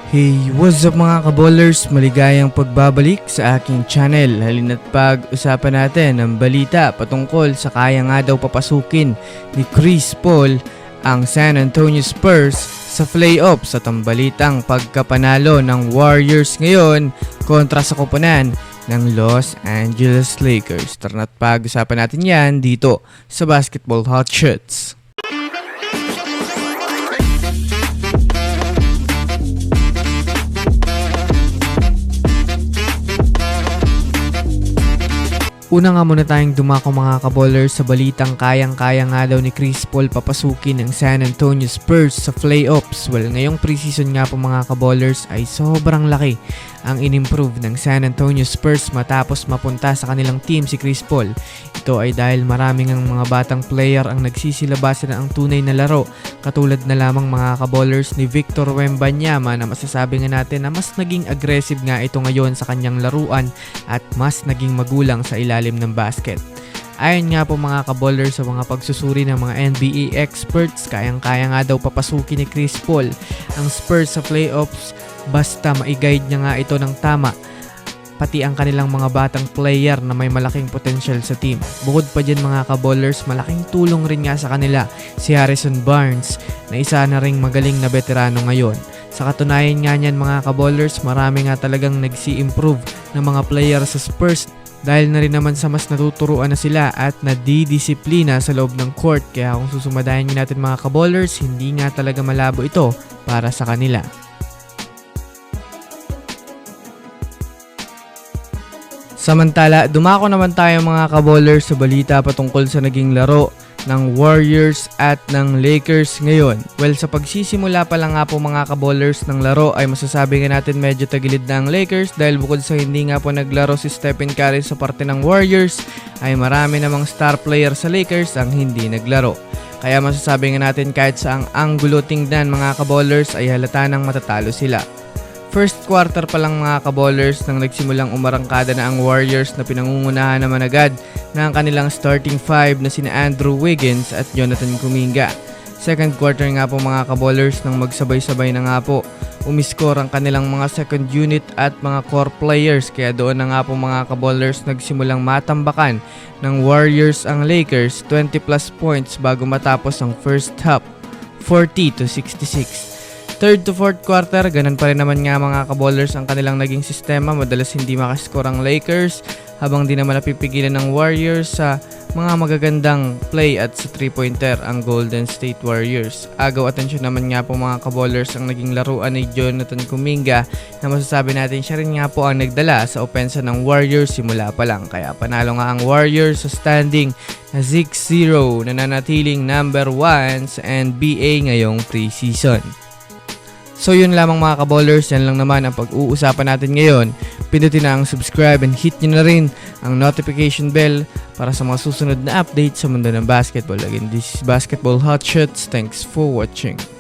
Hey, what's up mga kaballers? Maligayang pagbabalik sa aking channel. Halina't pag-usapan natin ang balita patungkol sa kaya nga daw papasukin ni Chris Paul ang San Antonio Spurs sa playoffs at ang balitang pagkapanalo ng Warriors ngayon kontra sa koponan ng Los Angeles Lakers. Tara na't pag-usapan natin yan dito sa Basketball Hot Shots. Una nga muna tayong dumako mga kaballers sa balitang kayang-kaya nga daw ni Chris Paul papasukin ng San Antonio Spurs sa playoffs. Well, ngayong preseason nga po mga kaballers ay sobrang laki ang inimprove ng San Antonio Spurs matapos mapunta sa kanilang team si Chris Paul. Ito ay dahil maraming ang mga batang player ang nagsisilabasan ang tunay na laro, katulad na lamang mga kaballers ni Victor Wembanyama na masasabi nga natin na mas naging aggressive nga ito ngayon sa kanyang laruan at mas naging magulang sa ilalim ng basket. Ayon nga po mga kaballers sa mga pagsusuri ng mga NBA experts, kayang-kaya nga daw papasukin ni Chris Paul ang Spurs sa playoffs basta ma-guide niya nga ito ng tama, pati ang kanilang mga batang player na may malaking potential sa team. Bukod pa dyan mga kaballers, malaking tulong rin nga sa kanila si Harrison Barnes na isa na ring magaling na veterano ngayon. Sa katunayan nga niyan mga kaballers, marami nga talagang nagsi-improve ng mga player sa Spurs dahil na rin naman sa mas natuturuan na sila at nadidisiplina sa loob ng court. Kaya kung susumadayan nyo natin mga kaballers, hindi nga talaga malabo ito para sa kanila. Samantala, dumako naman tayo mga kaballers sa balita patungkol sa naging laro ng Warriors at ng Lakers ngayon. Well, sa pagsisimula pa lang nga po mga kaballers ng laro ay masasabi nga natin medyo tagilid na ang Lakers dahil bukod sa hindi nga po naglaro si Stephen Curry sa parte ng Warriors ay marami namang star player sa Lakers ang hindi naglaro. Kaya masasabi nga natin kahit sa ang anggulo tingnan mga kaballers ay halata nang matatalo sila. First quarter pa lang mga kaballers nang nagsimulang umarangkada na ang Warriors na pinangungunahan naman agad ng kanilang starting five na sina Andrew Wiggins at Jonathan Kuminga. Second quarter nga po mga kaballers nang magsabay-sabay na nga po umiskor ang kanilang mga second unit at mga core players, kaya doon na nga po mga kaballers nagsimulang matambakan ng Warriors ang Lakers 20 plus points bago matapos ang first half 40-66. Third to fourth quarter, ganun pa rin naman nga mga kaballers ang kanilang naging sistema. Madalas hindi makascore ang Lakers habang di naman napipigilan ng Warriors sa mga magagandang play at sa 3-pointer ang Golden State Warriors. Agaw atensyon naman nga po mga kaballers ang naging laruan ni Jonathan Kuminga na masasabi natin siya rin nga po ang nagdala sa opensa ng Warriors simula pa lang. Kaya panalo nga ang Warriors sa standing na 6-0 na nanatiling number 1 sa NBA ngayong preseason. So yun lamang mga kaballers, yan lang naman ang pag-uusapan natin ngayon. Pindutin na ang subscribe and hit nyo na rin ang notification bell para sa mga susunod na update sa mundo ng basketball. Again, this is Basketball Hot Shots. Thanks for watching.